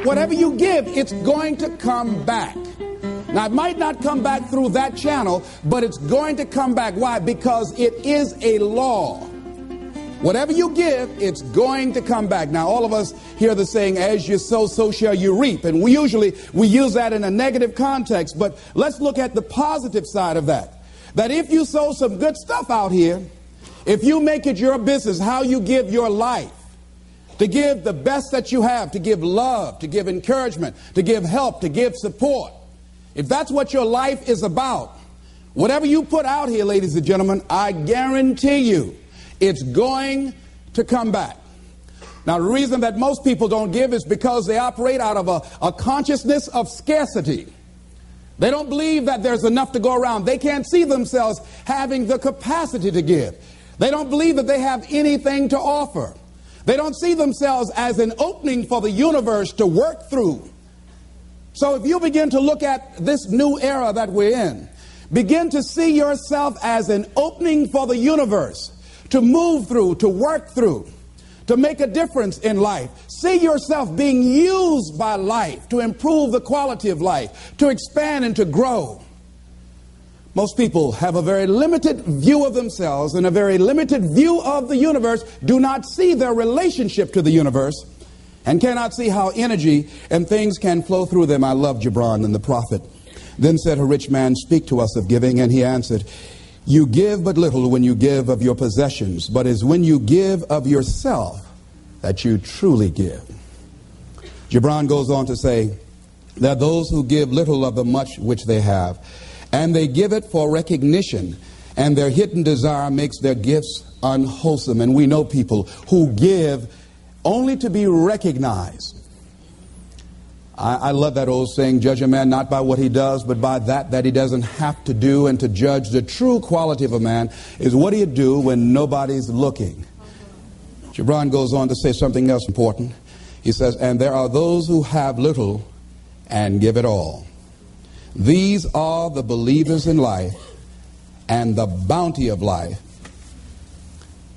Whatever you give, it's going to come back. Now, it might not come back through that channel, but it's going to come back. Why? Because it is a law. Whatever you give, it's going to come back. Now, all of us hear the saying, as you sow, so shall you reap. And we use that in a negative context. But let's look at the positive side of that. That if you sow some good stuff out here, if you make it your business, how you give your life, to give the best that you have, to give love, to give encouragement, to give help, to give support. If that's what your life is about, whatever you put out here, ladies and gentlemen, I guarantee you, it's going to come back. Now, the reason that most people don't give is because they operate out of a consciousness of scarcity. They don't believe that there's enough to go around. They can't see themselves having the capacity to give. They don't believe that they have anything to offer. They don't see themselves as an opening for the universe to work through. So if you begin to look at this new era that we're in, begin to see yourself as an opening for the universe to move through, to work through, to make a difference in life. See yourself being used by life to improve the quality of life, to expand and to grow. Most people have a very limited view of themselves and a very limited view of the universe, do not see their relationship to the universe, and cannot see how energy and things can flow through them. I love Gibran and the prophet. Then said a rich man, speak to us of giving. And he answered, you give but little when you give of your possessions, but it's when you give of yourself that you truly give. Gibran goes on to say that those who give little of the much which they have, and they give it for recognition, and their hidden desire makes their gifts unwholesome. And we know people who give only to be recognized. I love that old saying, judge a man not by what he does, but by that he doesn't have to do. And to judge the true quality of a man is what do you do when nobody's looking. Gibran goes on to say something else important. He says, and there are those who have little and give it all. These are the believers in life and the bounty of life.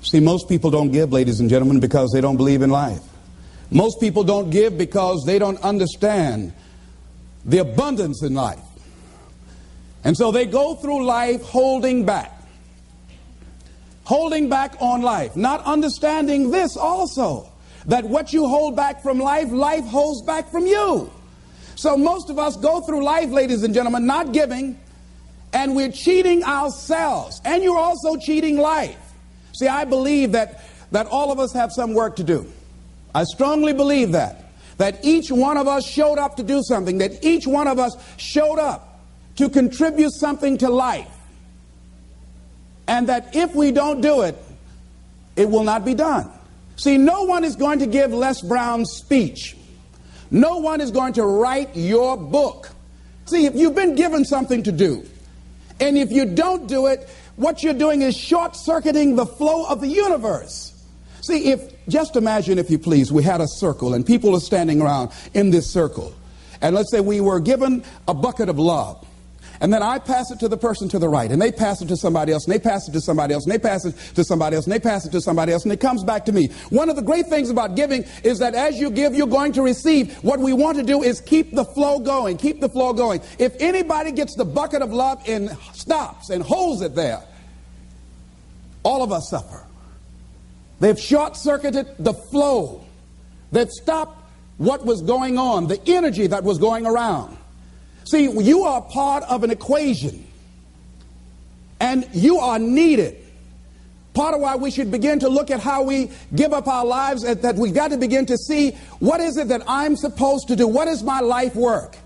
See, most people don't give, ladies and gentlemen, because they don't believe in life. Most people don't give because they don't understand the abundance in life. And so they go through life holding back on life, not understanding this also, that what you hold back from life, life holds back from you. So most of us go through life, ladies and gentlemen, not giving, and we're cheating ourselves, and you're also cheating life. See, I believe that all of us have some work to do. I strongly believe that each one of us showed up to do something, that each one of us showed up to contribute something to life. And that if we don't do it, it will not be done. See, no one is going to give Les Brown's speech. No one is going to write your book. See, if you've been given something to do, and if you don't do it, what you're doing is short-circuiting the flow of the universe. See, just imagine, if you please, we had a circle and people are standing around in this circle. And let's say we were given a bucket of love. And then I pass it to the person to the right, and they pass it to somebody else, and they pass it to somebody else, and they pass it to somebody else, and they pass it to somebody else, and it comes back to me. One of the great things about giving is that as you give, you're going to receive. What we want to do is keep the flow going, keep the flow going. If anybody gets the bucket of love and stops and holds it there, all of us suffer. They've short-circuited the flow. They've stopped what was going on, the energy that was going around. See, you are part of an equation, and you are needed. Part of why we should begin to look at how we give up our lives, that we've got to begin to see, what is it that I'm supposed to do? What is my life work?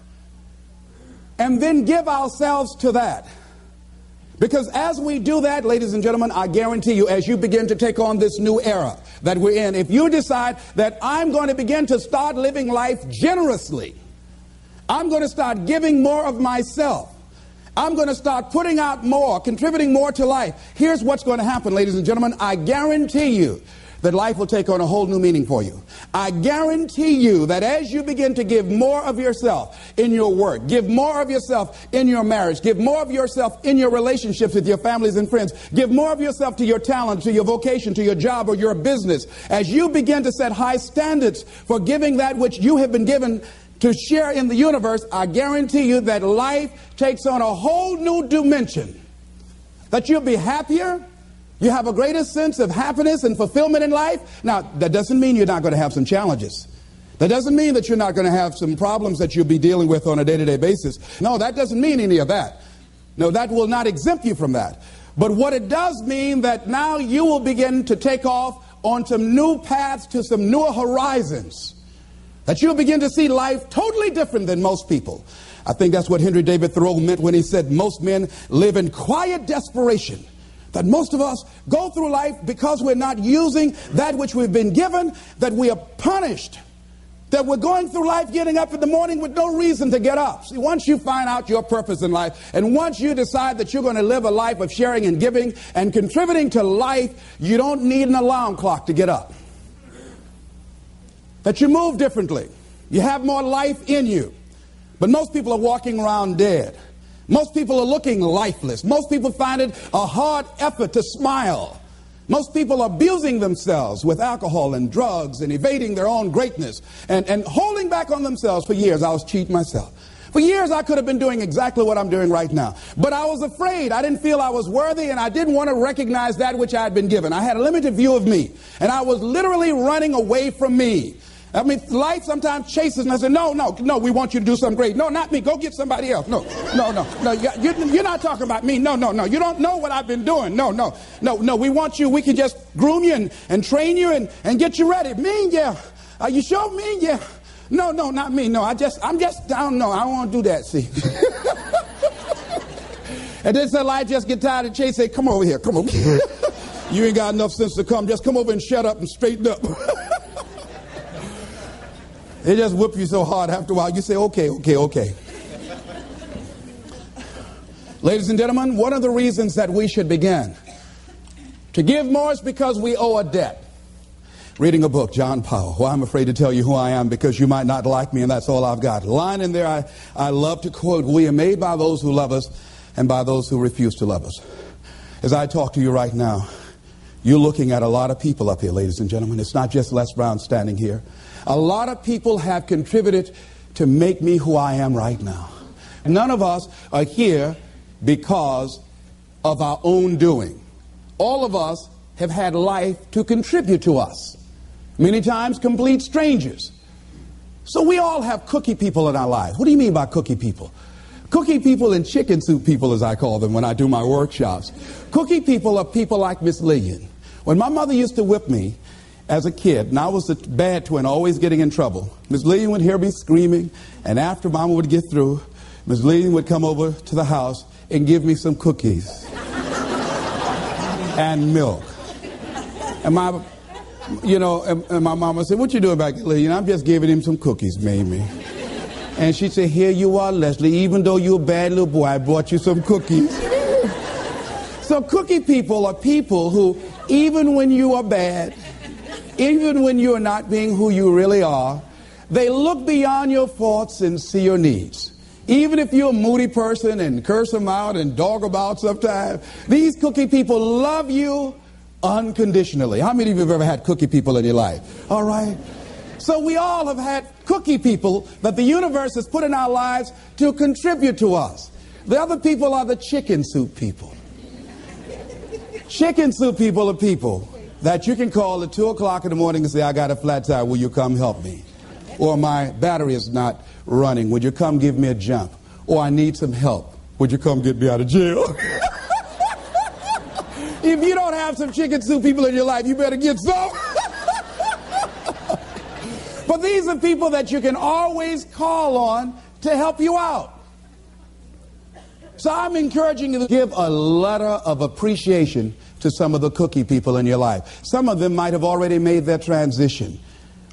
And then give ourselves to that. Because as we do that, ladies and gentlemen, I guarantee you, as you begin to take on this new era that we're in, if you decide that I'm going to begin to start living life generously, I'm going to start giving more of myself, I'm going to start putting out more, contributing more to life, here's what's going to happen, ladies and gentlemen. I guarantee you that life will take on a whole new meaning for you. I guarantee you that as you begin to give more of yourself in your work, give more of yourself in your marriage, give more of yourself in your relationships with your families and friends, give more of yourself to your talent, to your vocation, to your job or your business, as you begin to set high standards for giving that which you have been given to share in the universe, I guarantee you that life takes on a whole new dimension. That you'll be happier. You have a greater sense of happiness and fulfillment in life. Now, that doesn't mean you're not going to have some challenges. That doesn't mean that you're not going to have some problems that you'll be dealing with on a day-to-day basis. No, that doesn't mean any of that. No, that will not exempt you from that. But what it does mean that now you will begin to take off on some new paths to some newer horizons. That you'll begin to see life totally different than most people. I think that's what Henry David Thoreau meant when he said most men live in quiet desperation. That most of us go through life because we're not using that which we've been given, that we are punished, that we're going through life getting up in the morning with no reason to get up. See, once you find out your purpose in life, and once you decide that you're going to live a life of sharing and giving and contributing to life, you don't need an alarm clock to get up. That you move differently. You have more life in you. But most people are walking around dead. Most people are looking lifeless. Most people find it a hard effort to smile. Most people are abusing themselves with alcohol and drugs and evading their own greatness and holding back on themselves. For years, I was cheating myself. For years, I could have been doing exactly what I'm doing right now. But I was afraid. I didn't feel I was worthy, and I didn't want to recognize that which I had been given. I had a limited view of me, and I was literally running away from me. I mean, life sometimes chases, and I say, no, we want you to do something great. No, not me. Go get somebody else. No. You're not talking about me. No. You don't know what I've been doing. No. We want you. We can just groom you and train you and get you ready. Me, yeah. Are you sure? Me, yeah. No, not me. No, I'm just, I don't know. I don't want to do that, see. And then so life just get tired of chase. Say, come over here. Come over here. You ain't got enough sense to come. Just come over and shut up and straighten up. They just whip you so hard after a while, you say, okay. Ladies and gentlemen, one of the reasons that we should begin to give more is because we owe a debt. Reading a book, John Powell. Well, I'm afraid to tell you who I am because you might not like me, and that's all I've got. A line in there I love to quote, we are made by those who love us and by those who refuse to love us. As I talk to you right now, you're looking at a lot of people up here, ladies and gentlemen. It's not just Les Brown standing here. A lot of people have contributed to make me who I am right now. None of us are here because of our own doing. All of us have had life to contribute to us. Many times complete strangers. So we all have cookie people in our lives. What do you mean by cookie people? Cookie people and chicken soup people, as I call them when I do my workshops. Cookie people are people like Miss Lillian. When my mother used to whip me as a kid, and I was the bad twin, always getting in trouble, Miss Lillian would hear me screaming, and after Mama would get through, Miss Lillian would come over to the house and give me some cookies and milk. And my mama said, what you doing back there, Lillian? I'm just giving him some cookies, Mamie. And she said, here you are, Leslie. Even though you're a bad little boy, I brought you some cookies. So cookie people are people who, even when you are bad, even when you are not being who you really are, they look beyond your faults and see your needs. Even if you're a moody person and curse them out and dog about sometimes, these cookie people love you unconditionally. How many of you have ever had cookie people in your life? All right. So we all have had cookie people that the universe has put in our lives to contribute to us. The other people are the chicken soup people. Chicken soup people are people that you can call at 2 o'clock in the morning and say, I got a flat tire, will you come help me? Or my battery is not running, would you come give me a jump? Or I need some help, would you come get me out of jail? If you don't have some chicken soup people in your life, you better get some. But these are people that you can always call on to help you out. So I'm encouraging you to give a letter of appreciation to some of the cookie people in your life. Some of them might have already made their transition.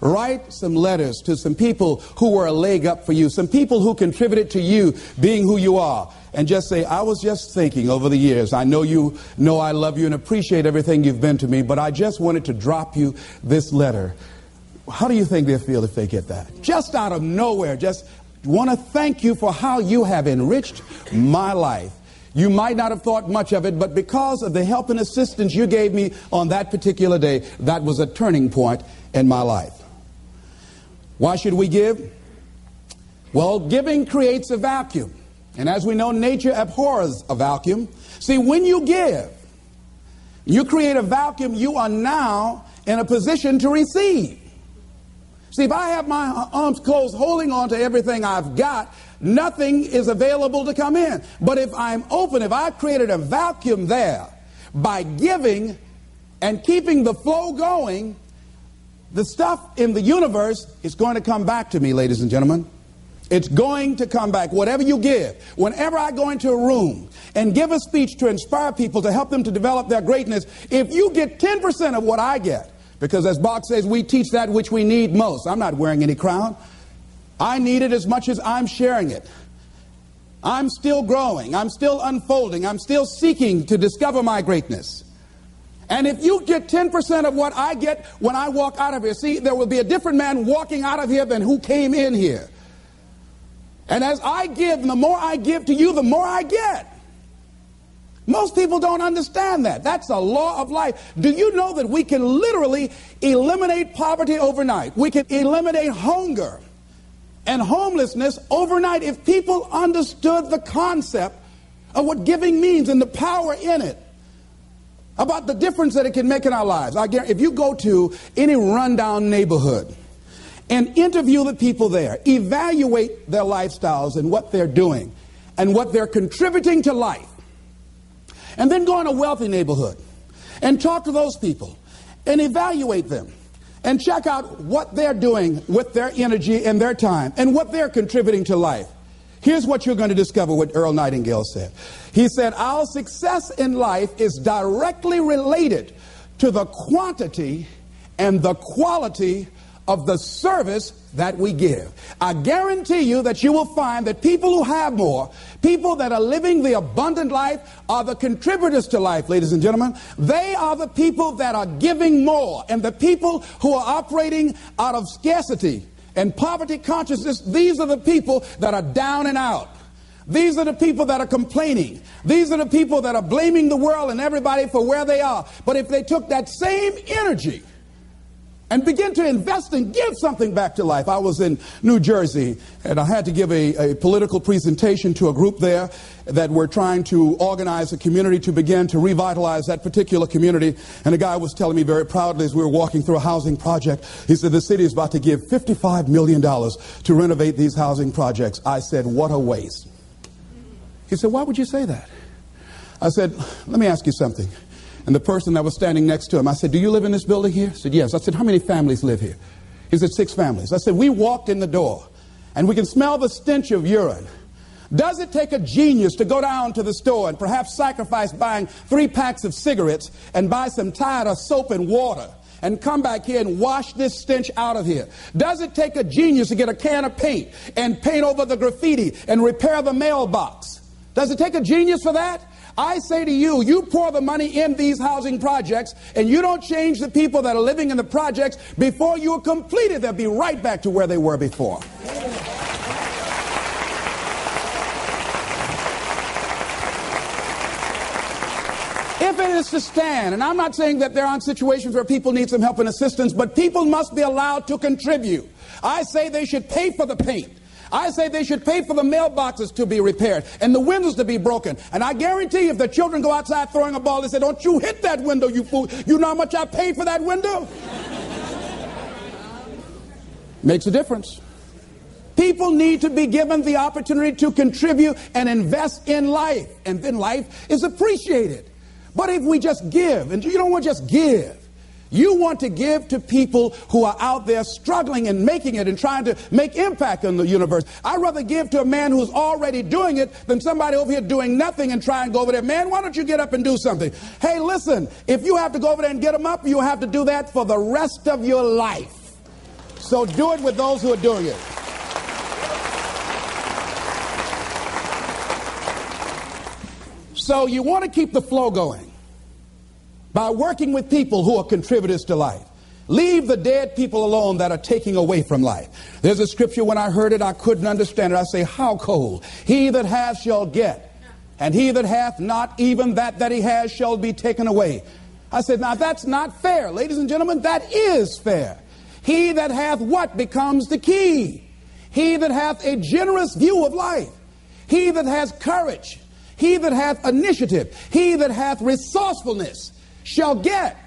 Write some letters to some people who were a leg up for you, some people who contributed to you being who you are. And just say, I was just thinking over the years, I know you know I love you and appreciate everything you've been to me, but I just wanted to drop you this letter. How do you think they'll feel if they get that? Just out of nowhere, just want to thank you for how you have enriched my life. You might not have thought much of it, but because of the help and assistance you gave me on that particular day, that was a turning point in my life. Why should we give? Well, giving creates a vacuum. And as we know, nature abhors a vacuum. See, when you give, you create a vacuum, you are now in a position to receive. See, if I have my arms closed holding on to everything I've got, nothing is available to come in. But if I'm open, if I've created a vacuum there by giving and keeping the flow going, the stuff in the universe is going to come back to me, ladies and gentlemen. It's going to come back. Whatever you give, whenever I go into a room and give a speech to inspire people, to help them to develop their greatness, if you get 10% of what I get, because as Bach says, we teach that which we need most. I'm not wearing any crown. I need it as much as I'm sharing it. I'm still growing. I'm still unfolding. I'm still seeking to discover my greatness. And if you get 10% of what I get when I walk out of here, see, there will be a different man walking out of here than who came in here. And as I give, and the more I give to you, the more I get. Most people don't understand that. That's a law of life. Do you know that we can literally eliminate poverty overnight? We can eliminate hunger and homelessness overnight if people understood the concept of what giving means and the power in it, about the difference that it can make in our lives. I guarantee, if you go to any rundown neighborhood and interview the people there, evaluate their lifestyles and what they're doing and what they're contributing to life, and then go in a wealthy neighborhood and talk to those people and evaluate them and check out what they're doing with their energy and their time and what they're contributing to life. Here's what you're going to discover what Earl Nightingale said. He said, our success in life is directly related to the quantity and the quality of the service that we give. I guarantee you that you will find that people who have more, people that are living the abundant life, are the contributors to life, ladies and gentlemen. They are the people that are giving more. And the people who are operating out of scarcity and poverty consciousness, these are the people that are down and out. These are the people that are complaining. These are the people that are blaming the world and everybody for where they are. But if they took that same energy and begin to invest and give something back to life. I was in New Jersey, and I had to give a political presentation to a group there that were trying to organize a community to begin to revitalize that particular community. And a guy was telling me very proudly as we were walking through a housing project, he said, the city is about to give $55 million to renovate these housing projects. I said, what a waste. He said, why would you say that? I said, let me ask you something. And the person that was standing next to him, I said, do you live in this building here? He said, yes. I said, how many families live here? He said, 6 families. I said, we walked in the door and we can smell the stench of urine. Does it take a genius to go down to the store and perhaps sacrifice buying 3 packs of cigarettes and buy some Tide or soap and water and come back here and wash this stench out of here? Does it take a genius to get a can of paint and paint over the graffiti and repair the mailbox? Does it take a genius for that? I say to you, you pour the money in these housing projects and you don't change the people that are living in the projects, before you are completed, they'll be right back to where they were before. If it is to stand, and I'm not saying that there aren't situations where people need some help and assistance, but people must be allowed to contribute. I say they should pay for the paint. I say they should pay for the mailboxes to be repaired and the windows to be broken. And I guarantee if the children go outside throwing a ball, they say, don't you hit that window, you fool. You know how much I paid for that window? Makes a difference. People need to be given the opportunity to contribute and invest in life. And then life is appreciated. But if we just give, and you don't want to just give. You want to give to people who are out there struggling and making it and trying to make impact on the universe. I'd rather give to a man who's already doing it than somebody over here doing nothing and try and go over there. Man, why don't you get up and do something? Hey, listen, if you have to go over there and get them up, you have to do that for the rest of your life. So do it with those who are doing it. So you want to keep the flow going by working with people who are contributors to life. Leave the dead people alone that are taking away from life. There's a scripture, when I heard it, I couldn't understand it. I say, how cold? He that hath shall get, and he that hath not, even that he has shall be taken away. I said, now that's not fair. Ladies and gentlemen, that is fair. He that hath what becomes the key. He that hath a generous view of life. He that has courage. He that hath initiative. He that hath resourcefulness shall get.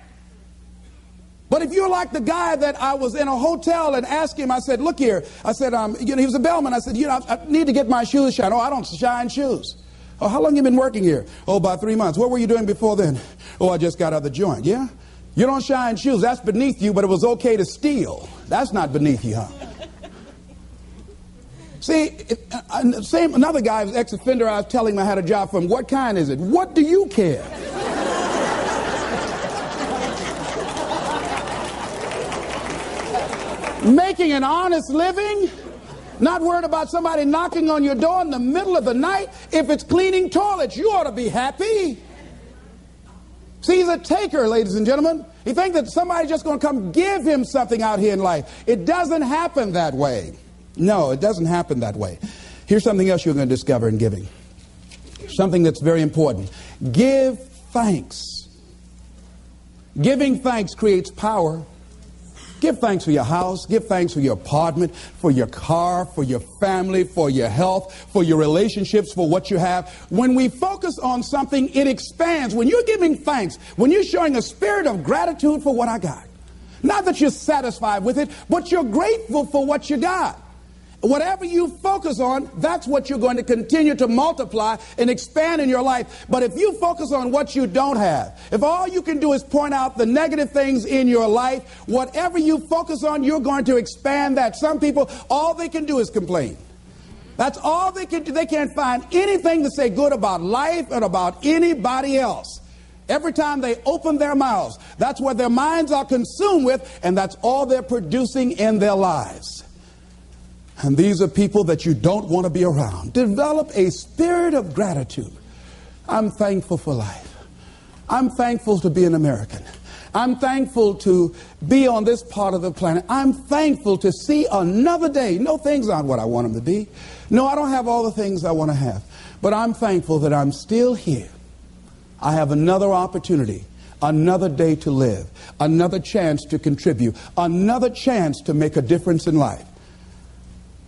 But if you're like the guy that I was in a hotel and asked him, I said, look here. I said, he was a bellman. I said, I need to get my shoes shined. Oh, I don't shine shoes. Oh, how long have you been working here? Oh, about 3 months. What were you doing before then? Oh, I just got out of the joint. Yeah? You don't shine shoes. That's beneath you, but it was okay to steal. That's not beneath you, huh? See, another guy, ex-offender, I was telling him I had a job for him. What kind is it? What do you care? Making an honest living, not worried about somebody knocking on your door in the middle of the night. If it's cleaning toilets, you ought to be happy. See, he's a taker, ladies and gentlemen. He thinks that somebody's just going to come give him something out here in life. It doesn't happen that way. No, it doesn't happen that way. Here's something else you're going to discover in giving. Something that's very important. Give thanks. Giving thanks creates power. Give thanks for your house. Give thanks for your apartment, for your car, for your family, for your health, for your relationships, for what you have. When we focus on something, it expands. When you're giving thanks, when you're showing a spirit of gratitude for what I got, not that you're satisfied with it, but you're grateful for what you got. Whatever you focus on, that's what you're going to continue to multiply and expand in your life. But if you focus on what you don't have, if all you can do is point out the negative things in your life, whatever you focus on, you're going to expand that. Some people, all they can do is complain. That's all they can do. They can't find anything to say good about life and about anybody else. Every time they open their mouths, that's what their minds are consumed with, and that's all they're producing in their lives. And these are people that you don't want to be around. Develop a spirit of gratitude. I'm thankful for life. I'm thankful to be an American. I'm thankful to be on this part of the planet. I'm thankful to see another day. No, things aren't what I want them to be. No, I don't have all the things I want to have. But I'm thankful that I'm still here. I have another opportunity, another day to live, another chance to contribute, another chance to make a difference in life.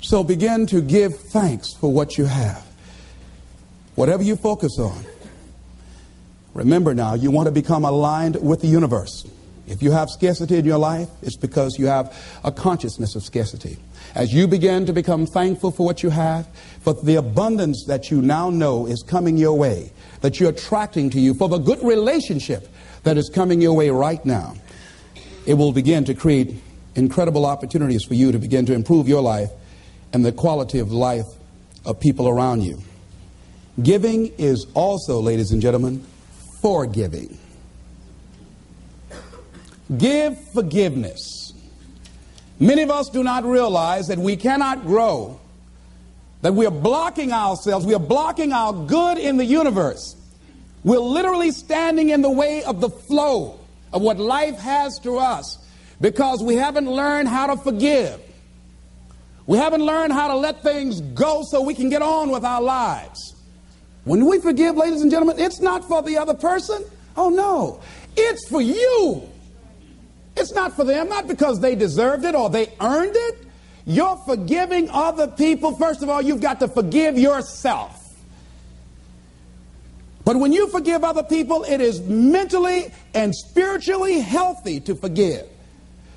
So begin to give thanks for what you have. Whatever you focus on. Remember now, you want to become aligned with the universe. If you have scarcity in your life, it's because you have a consciousness of scarcity. As you begin to become thankful for what you have, for the abundance that you now know is coming your way, that you're attracting to you, for the good relationship that is coming your way right now, it will begin to create incredible opportunities for you to begin to improve your life and the quality of life of people around you. Giving is also, ladies and gentlemen, forgiving. Give forgiveness. Many of us do not realize that we cannot grow, that we are blocking ourselves, we are blocking our good in the universe. We're literally standing in the way of the flow of what life has to us because we haven't learned how to forgive. We haven't learned how to let things go so we can get on with our lives. When we forgive, ladies and gentlemen, it's not for the other person. Oh, no. It's for you. It's not for them, not because they deserved it or they earned it. You're forgiving other people. First of all, you've got to forgive yourself. But when you forgive other people, it is mentally and spiritually healthy to forgive.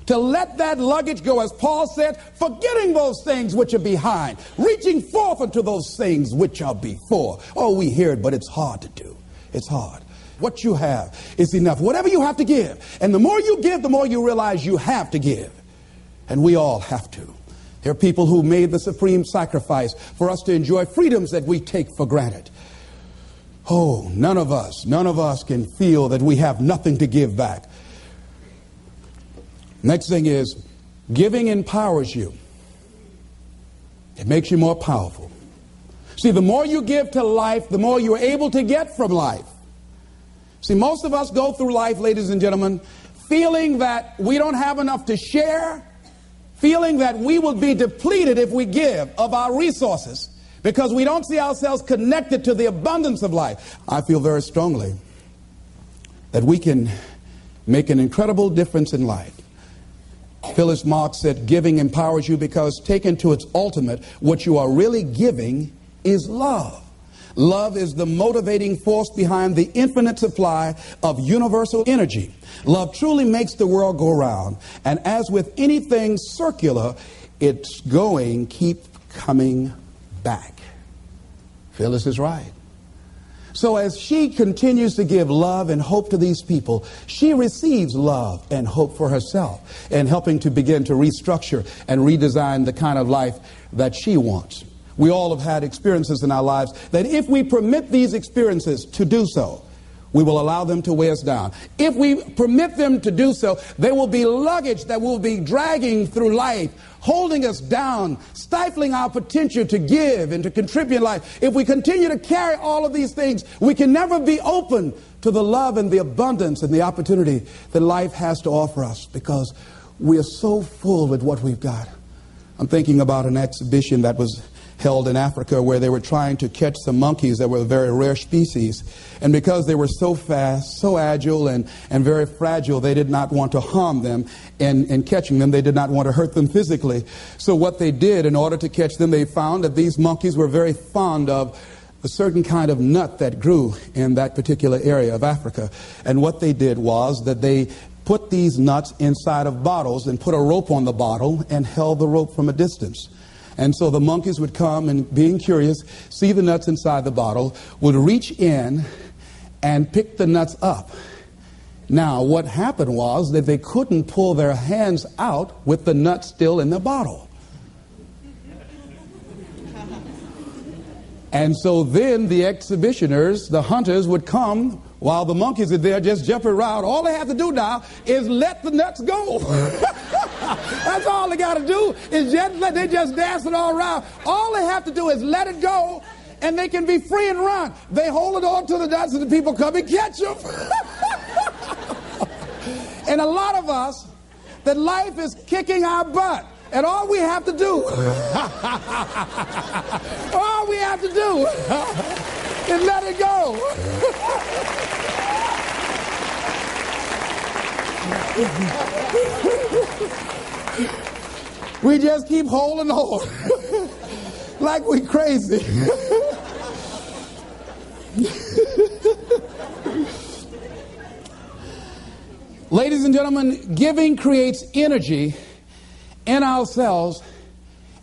To let that luggage go, as Paul said, forgetting those things which are behind, reaching forth unto those things which are before. Oh, we hear it, but it's hard to do. It's hard. What you have is enough. Whatever you have to give. And the more you give, the more you realize you have to give. And we all have to. There are people who made the supreme sacrifice for us to enjoy freedoms that we take for granted. Oh, none of us can feel that we have nothing to give back. Next thing is Giving empowers you. It makes you more powerful. See, the more you give to life, the more you're able to get from life. See, most of us go through life, ladies and gentlemen, feeling that we don't have enough to share, feeling that we will be depleted if we give of our resources because we don't see ourselves connected to the abundance of life. I feel very strongly that we can make an incredible difference in life. Phyllis Marx said, giving empowers you because taken to its ultimate, what you are really giving is love. Love is the motivating force behind the infinite supply of universal energy. Love truly makes the world go round. And as with anything circular, it's going, keep coming back. Phyllis is right. So as she continues to give love and hope to these people, she receives love and hope for herself and helping to begin to restructure and redesign the kind of life that she wants. We all have had experiences in our lives that if we permit these experiences to do so, we will allow them to weigh us down. If we permit them to do so, they will be luggage that will be dragging through life, holding us down, stifling our potential to give and to contribute in life. If we continue to carry all of these things, we can never be open to the love and the abundance and the opportunity that life has to offer us because we are so full with what we've got. I'm thinking about an exhibition that was held in Africa where they were trying to catch some monkeys that were a very rare species. And because they were so fast, so agile, and very fragile, they did not want to harm them. In catching them, they did not want to hurt them physically. So what they did in order to catch them, they found that these monkeys were very fond of a certain kind of nut that grew in that particular area of Africa. And what they did was that they put these nuts inside of bottles and put a rope on the bottle and held the rope from a distance. And so the monkeys would come and, being curious, see the nuts inside the bottle, would reach in and pick the nuts up. Now, what happened was that they couldn't pull their hands out with the nuts still in the bottle. And so then the exhibitioners, the hunters, would come while the monkeys are there just jumping around. All they have to do now is let the nuts go. That's all they got to do is just let, they just dancing all around. All they have to do is let it go and they can be free and run. They hold it on to the nuts and the people come and catch them. And a lot of us, that life is kicking our butt. And all we have to do, all we have to do is let it go. We just keep holding on like we crazy. Ladies and gentlemen, giving creates energy in ourselves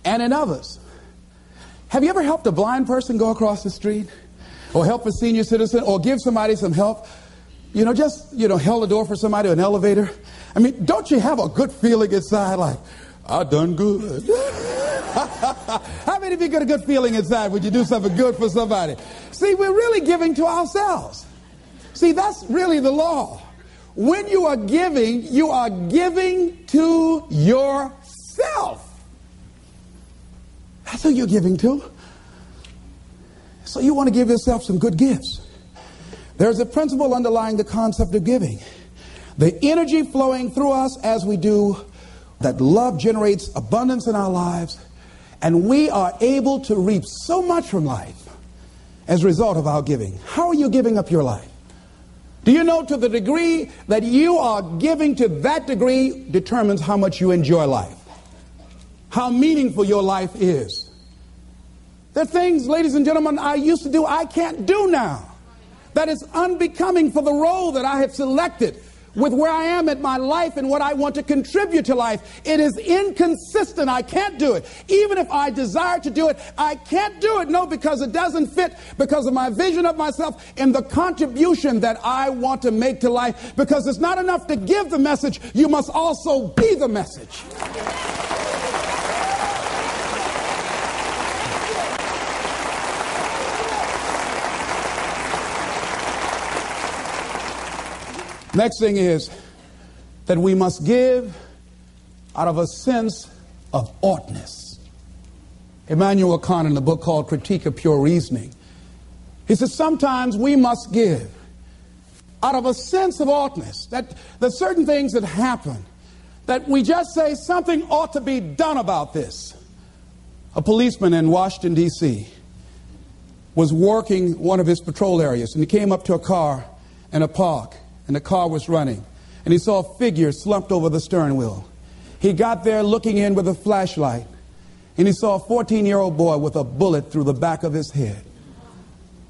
and in others. Have you ever helped a blind person go across the street? Or help a senior citizen? Or give somebody some help? Held the door for somebody, an elevator? I mean, don't you have a good feeling inside like, I done good? How many of you get a good feeling inside when you do something good for somebody? See, we're really giving to ourselves. See, that's really the law. When you are giving to yourself. That's who you're giving to. So you want to give yourself some good gifts. There's a principle underlying the concept of giving. The energy flowing through us as we do, that love generates abundance in our lives, and we are able to reap so much from life as a result of our giving. How are you giving up your life? Do you know, to the degree that you are giving, to that degree determines how much you enjoy life, how meaningful your life is. There are things, ladies and gentlemen, I used to do, I can't do now. That is unbecoming for the role that I have selected with where I am in my life and what I want to contribute to life. It is inconsistent. I can't do it. Even if I desire to do it, I can't do it. No, because it doesn't fit, because of my vision of myself and the contribution that I want to make to life. Because it's not enough to give the message. You must also be the message. Next thing is that we must give out of a sense of oughtness. Immanuel Kant, in a book called Critique of Pure Reasoning, he says sometimes we must give out of a sense of oughtness, that there's certain things that happen that we just say something ought to be done about this. A policeman in Washington, D.C. was working one of his patrol areas, and he came up to a car in a park, and the car was running, and he saw a figure slumped over the steering wheel. He got there looking in with a flashlight, and he saw a 14-year-old boy with a bullet through the back of his head.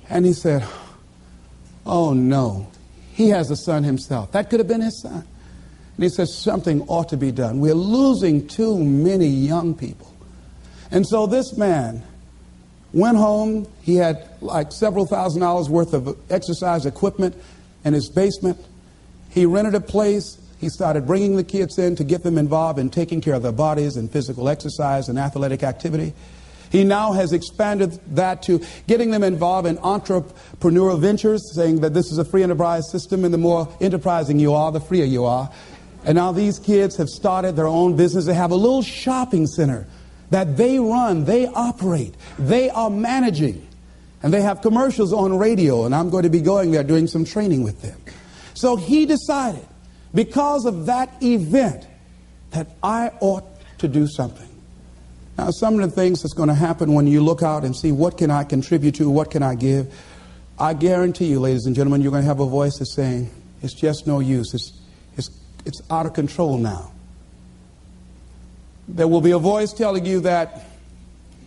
And he said, oh no, he has a son himself. That could have been his son. And he said, something ought to be done. We're losing too many young people. And so this man went home. He had like several $1,000s worth of exercise equipment in his basement. He rented a place. He started bringing the kids in to get them involved in taking care of their bodies and physical exercise and athletic activity. He now has expanded that to getting them involved in entrepreneurial ventures, saying that this is a free enterprise system, and the more enterprising you are, the freer you are. And now these kids have started their own business. They have a little shopping center that they run, they operate, they are managing. And they have commercials on radio, and I'm going to be going there doing some training with them. So he decided, because of that event, that I ought to do something. Now, some of the things that's going to happen when you look out and see what can I contribute to, what can I give, I guarantee you, ladies and gentlemen, you're going to have a voice that's saying, it's just no use. It's out of control now. There will be a voice telling you that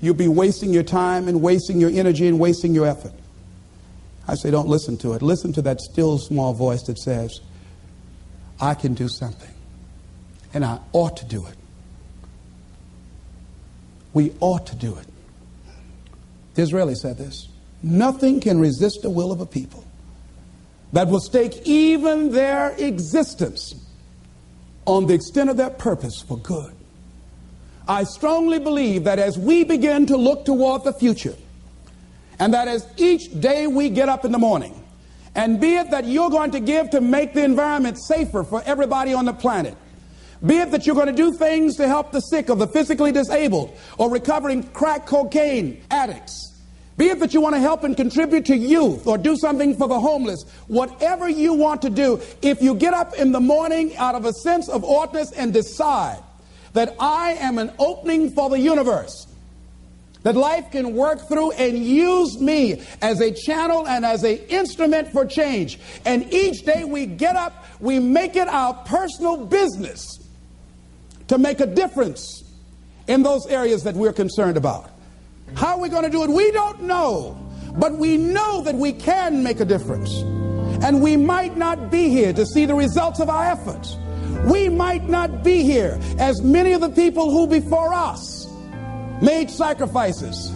you'll be wasting your time and wasting your energy and wasting your effort. I say, don't listen to it. Listen to that still small voice that says, I can do something, and I ought to do it. We ought to do it. Disraeli said this: nothing can resist the will of a people that will stake even their existence on the extent of their purpose for good. I strongly believe that as we begin to look toward the future, and that as each day we get up in the morning, and be it that you're going to give to make the environment safer for everybody on the planet, be it that you're going to do things to help the sick or the physically disabled or recovering crack cocaine addicts, be it that you want to help and contribute to youth or do something for the homeless, whatever you want to do, if you get up in the morning out of a sense of oughtness and decide that I am an opening for the universe, that life can work through and use me as a channel and as an instrument for change. And each day we get up, we make it our personal business to make a difference in those areas that we're concerned about. How are we going to do it? We don't know. But we know that we can make a difference. And we might not be here to see the results of our efforts. We might not be here as many of the people who before us made sacrifices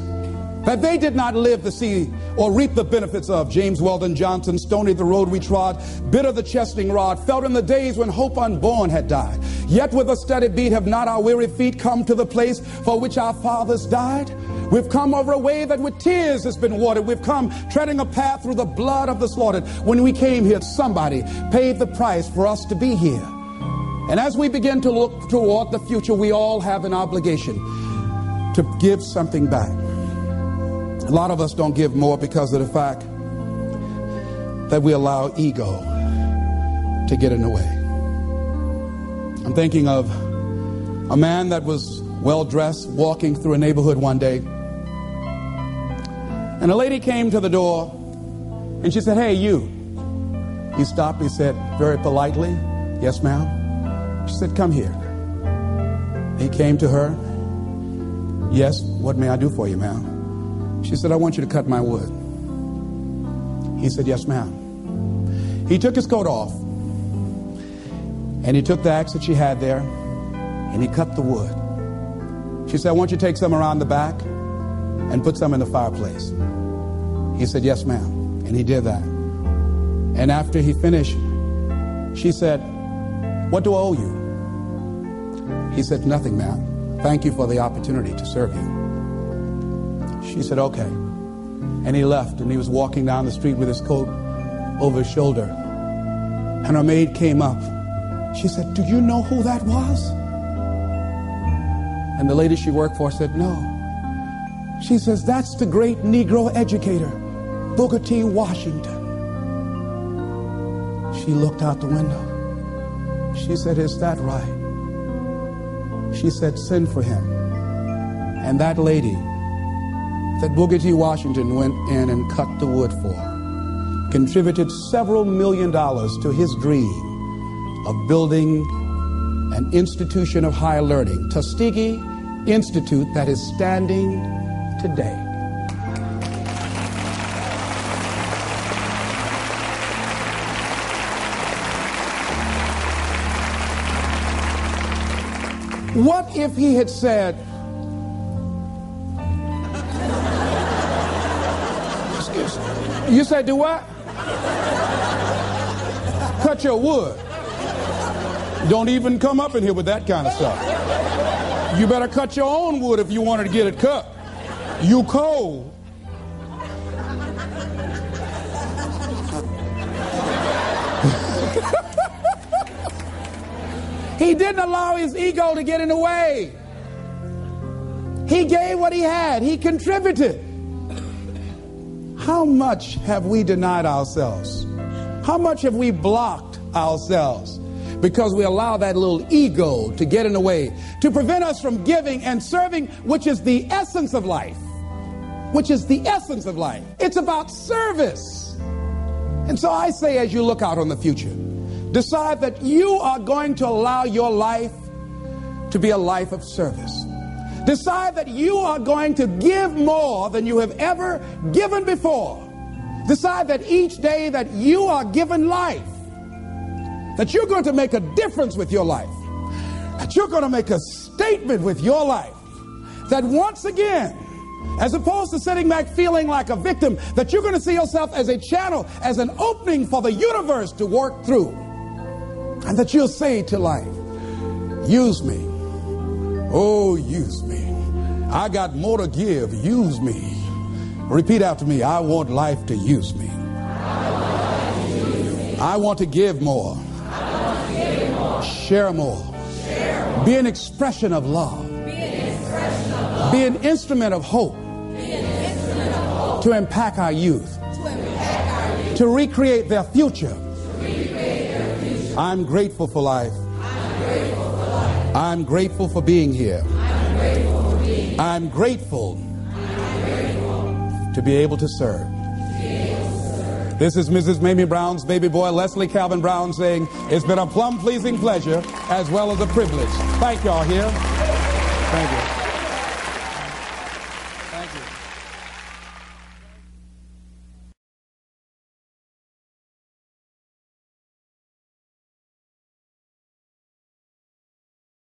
that they did not live to see or reap the benefits of. James Weldon Johnson, stony the road we trod, bitter the chastening rod, felt in the days when hope unborn had died. Yet with a steady beat have not our weary feet come to the place for which our fathers died. We've come over a way that with tears has been watered. We've come treading a path through the blood of the slaughtered. When we came here, somebody paid the price for us to be here. And as we begin to look toward the future, we all have an obligation to give something back. A lot of us don't give more because of the fact that we allow ego to get in the way. I'm thinking of a man that was well-dressed, walking through a neighborhood one day. And a lady came to the door, and she said, "Hey, you." He stopped. He said very politely, "Yes, ma'am." She said, "Come here." He came to her. "Yes, what may I do for you, ma'am?" She said, "I want you to cut my wood." He said, "Yes, ma'am." He took his coat off, and he took the axe that she had there, and he cut the wood. She said, "I want you to take some around the back and put some in the fireplace." He said, "Yes, ma'am." And he did that. And after he finished, she said, "What do I owe you?" He said, "Nothing, ma'am. Thank you for the opportunity to serve you." She said, "Okay." And he left, and he was walking down the street with his coat over his shoulder. And her maid came up. She said, "Do you know who that was?" And the lady she worked for said, no. She says, that's the great Negro educator, Booker T. Washington. She looked out the window. She said, is that right? She said, send for him. And that lady that Booker T. Washington went in and cut the wood for contributed several $1 million to his dream of building an institution of higher learning, Tuskegee Institute, that is standing today. What if he had said, excuse me, you said do what? Cut your wood. Don't even come up in here with that kind of stuff. You better cut your own wood if you wanted to get it cut. You cold. He didn't allow his ego to get in the way. He gave what he had. He contributed. How much have we denied ourselves? How much have we blocked ourselves because we allow that little ego to get in the way, to prevent us from giving and serving, which is the essence of life. Which is the essence of life. It's about service. And so I say, as you look out on the future, decide that you are going to allow your life to be a life of service. Decide that you are going to give more than you have ever given before. Decide that each day that you are given life, that you're going to make a difference with your life, that you're going to make a statement with your life, that once again, as opposed to sitting back feeling like a victim, that you're going to see yourself as a channel, as an opening for the universe to work through. And that you'll say to life, use me. Oh, use me. I got more to give. Use me. Repeat after me. I want life to use me. I want to give more. Share more. Be an expression of love. Be an instrument of hope. To impact our youth. To recreate their future. I'm grateful for life. I'm grateful for being here. I'm grateful to be able to serve. This is Mrs. Mamie Brown's baby boy, Leslie Calvin Brown, saying, it's been a plum-pleasing pleasure as well as a privilege. Thank y'all here. Thank you.